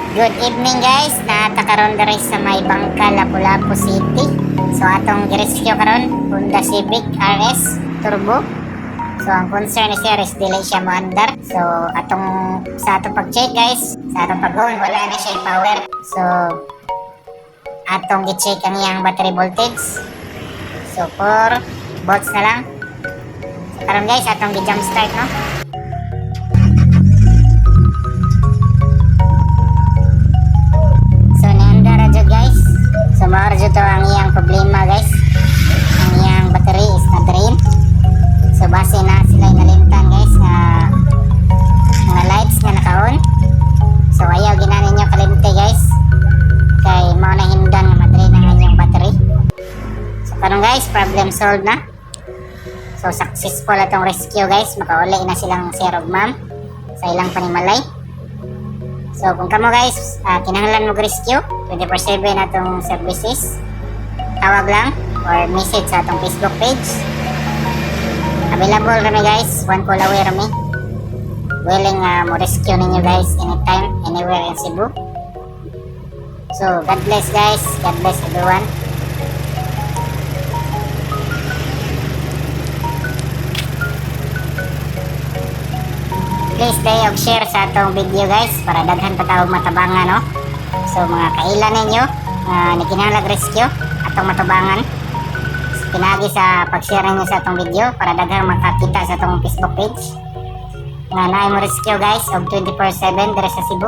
Good evening guys, natakaroon diri sa may bangka Lapu-Lapu City. So atong girescue karon Honda Civic RS Turbo. So ang concern is here is dili siya moandar. So sa atong pag-check guys, sa atong pag-on wala na siya power. So atong gi-check ang iyang battery voltage. So 4 volts na lang. So karon guys, atong gi-jump start no. So mao to ang iyang problema guys. Ang iyang battery is na-drain. So base na sila nalimtan guys nga mga lights nga naka-on. So ayaw ginanin nyo kalimte guys. Kay mao na hindan nga ma-drain ang inyong battery. So karon guys, problem solved na. So successful atong rescue guys. Makauli na silang sir ug ma'am sa ilang panimalay. So kung kamo guys, kinahanglan mo rescue 24/7 atong services, tawag lang or message sa atong Facebook page. Available kami guys, one call away kami. Willing mo rescue ninyo guys anytime, anywhere in Cebu. So God bless guys, God bless everyone. Please stay og share sa atong video guys para daghan pa tawag matabangan no. So mga kailan ninyo kinahanglan rescue atong matabangan. Pinagi sa pag-share ninyo sa atong video para daghang makakita sa atong Facebook page. Nga naay mo rescue guys og 24/7 diri sa Cebu.